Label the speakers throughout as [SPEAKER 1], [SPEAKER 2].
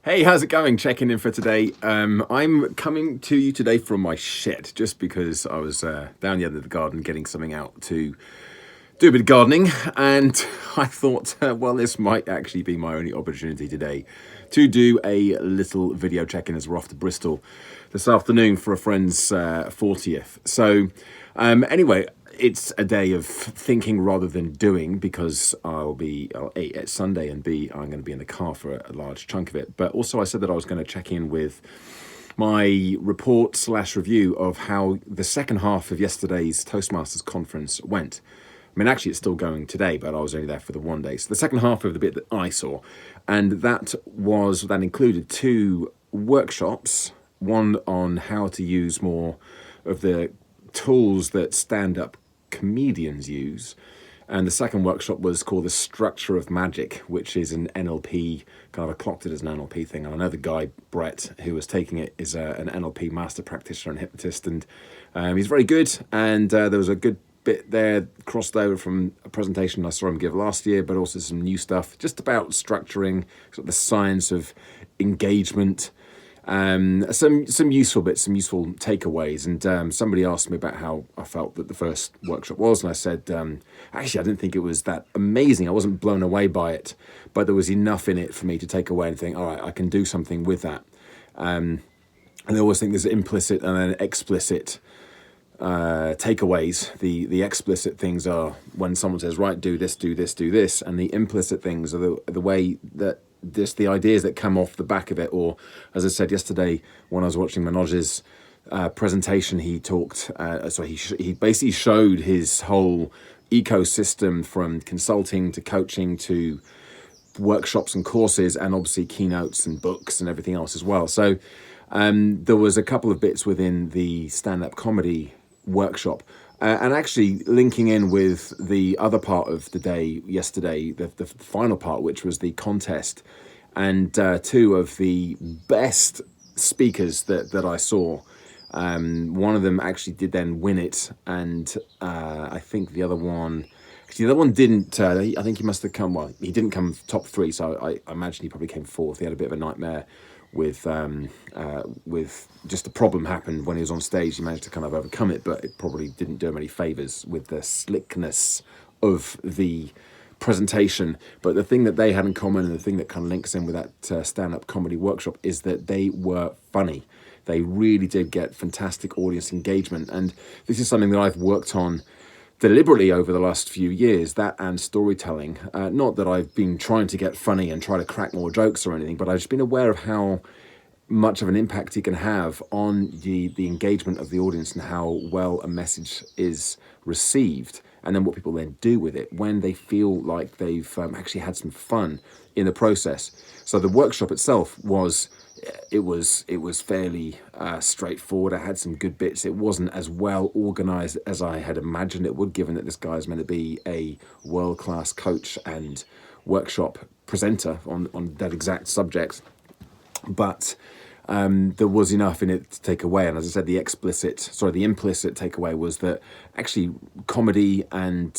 [SPEAKER 1] Hey, how's it going? Checking in for today. I'm coming to you today from my shed just because I was down the end of the garden getting something out to do a bit of gardening, and I thought, well, this might actually be my only opportunity today to do a little video check-in as we're off to Bristol this afternoon for a friend's 40th. So, anyway, it's a day of thinking rather than doing because I'll A, it's Sunday, and B, I'm going to be in the car for a large chunk of it. But also I said that I was going to check in with my report slash review of how the second half of yesterday's Toastmasters conference went. I mean, actually, it's still going today, but I was only there for the one day. So the second half of the bit that I saw, and that included two workshops, one on how to use more of the tools that stand-up comedians use, and the second workshop was called The Structure of Magic, which is an NLP, kind of I clocked it as an NLP thing. And I know the guy, Brett, who was taking it is an NLP master practitioner and hypnotist, and he's very good. And there was a good bit there crossed over from a presentation I saw him give last year, but also some new stuff just about structuring, sort of the science of engagement, some useful bits, some useful takeaways. And somebody asked me about how I felt that the first workshop was, and I said, actually, I didn't think it was that amazing. I wasn't blown away by it, but there was enough in it for me to take away and think, all right, I can do something with that. And I always think there's implicit and then explicit takeaways. The explicit things are when someone says, right, do this, do this, do this, and the implicit things are the way that just the ideas that come off the back of it. Or, as I said yesterday when I was watching Manoj's presentation, he talked, he basically showed his whole ecosystem from consulting to coaching to workshops and courses, and obviously keynotes and books and everything else as well. So there was a couple of bits within the stand-up comedy workshop, and actually linking in with the other part of the day yesterday, the final part, which was the contest, and two of the best speakers that I saw. One of them actually did then win it, and I think the other one didn't. I think he must have come. Well, he didn't come top three, so I imagine he probably came fourth. He had a bit of a nightmare with just a problem happened when he was on stage. He managed to kind of overcome it, but it probably didn't do him any favors with the slickness of the presentation. But the thing that they had in common, and the thing that kind of links in with that stand-up comedy workshop, is that they were funny. They really did get fantastic audience engagement, and this is something that I've worked on deliberately over the last few years, that and storytelling. Not that I've been trying to get funny and try to crack more jokes or anything, but I've just been aware of how much of an impact it can have on the engagement of the audience and how well a message is received, and then what people then do with it when they feel like they've actually had some fun in the process. So the workshop itself was fairly straightforward. I had some good bits. It wasn't as well organized as I had imagined it would, given that this guy is meant to be a world-class coach and workshop presenter on that exact subject. But there was enough in it to take away. And as I said, the implicit takeaway was that actually comedy and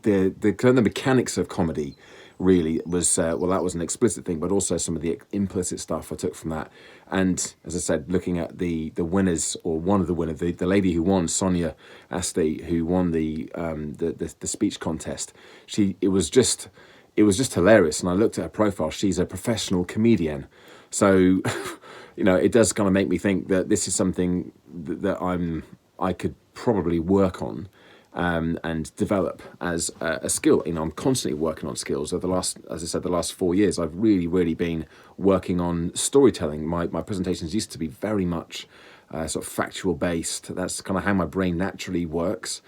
[SPEAKER 1] the kind of mechanics of comedy really was, that was an explicit thing, but also some of the implicit stuff I took from that. And as I said, looking at the winners, or one of the winners, the lady who won, Sonia Asti, who won the speech contest, it was just hilarious. And I looked at her profile. She's a professional comedian. So, it does kind of make me think that this is something that I could probably work on and develop as a skill. I'm constantly working on skills. Over the last 4 years, I've really been working on storytelling. My presentations used to be very much sort of factual based. That's kind of how my brain naturally works.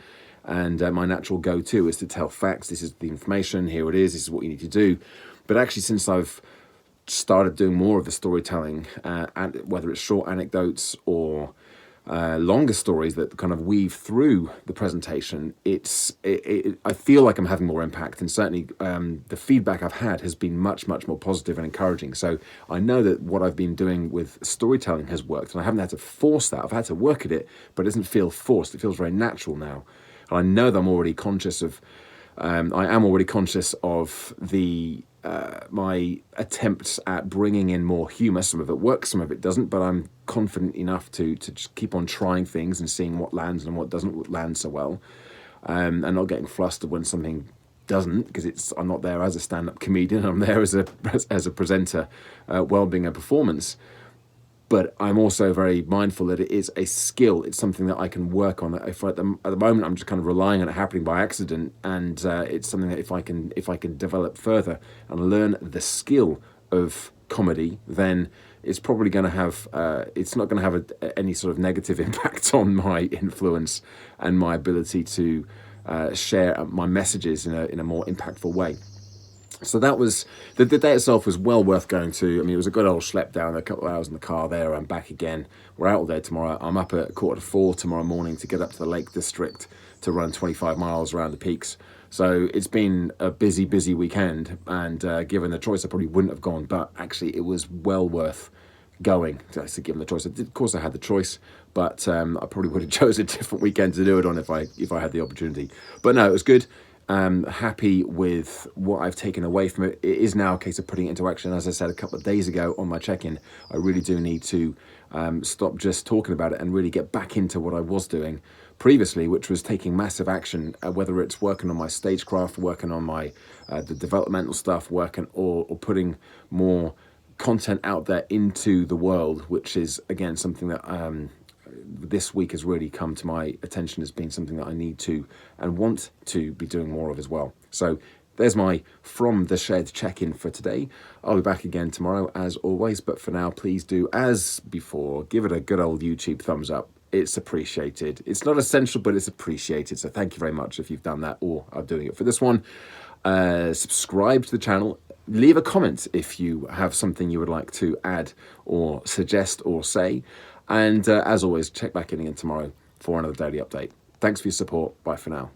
[SPEAKER 1] And my natural go-to is to tell facts. This is the information. Here it is. This is what you need to do. But actually, since I've started doing more of the storytelling, and whether it's short anecdotes or longer stories that kind of weave through the presentation, I feel like I'm having more impact, and certainly the feedback I've had has been much more positive and encouraging. So I know that what I've been doing with storytelling has worked, and I haven't had to force that. I've had to work at it, but it doesn't feel forced. It feels very natural now. And I know that I'm already conscious of I am already conscious of my attempts at bringing in more humour. Some of it works, some of it doesn't, but I'm confident enough to just keep on trying things and seeing what lands and what doesn't land so well, and not getting flustered when something doesn't, because I'm not there as a stand-up comedian. I'm there as a presenter, well-being a performance. But I'm also very mindful that it is a skill. It's something that I can work on. If at the moment I'm just kind of relying on it happening by accident, and it's something that if I can develop further and learn the skill of comedy, then it's probably going to have it's not going to have any sort of negative impact on my influence and my ability to share my messages in a more impactful way. So that was, the day itself was well worth going to. I mean, it was a good old schlep down, a couple of hours in the car there. I'm back again. We're out all day tomorrow. I'm up at 3:45 tomorrow morning to get up to the Lake District to run 25 miles around the peaks. So it's been a busy, busy weekend. And given the choice, I probably wouldn't have gone. But actually, it was well worth going to give them the choice. Of course, I had the choice, but I probably would have chosen a different weekend to do it on if I had the opportunity. But no, it was good. Happy with what I've taken away from it. It is now a case of putting it into action. As I said a couple of days ago on my check-in, I really do need to stop just talking about it and really get back into what I was doing previously, which was taking massive action, whether it's working on my stagecraft, working on my the developmental stuff, working or putting more content out there into the world, which is again something that this week has really come to my attention as being something that I need to and want to be doing more of as well. So there's my From the Shed check-in for today. I'll be back again tomorrow as always, but for now, please do, as before, give it a good old YouTube thumbs up. It's appreciated. It's not essential, but it's appreciated. So thank you very much if you've done that or are doing it for this one. Subscribe to the channel. Leave a comment if you have something you would like to add or suggest or say. And as always, check back in again tomorrow for another daily update. Thanks for your support. Bye for now.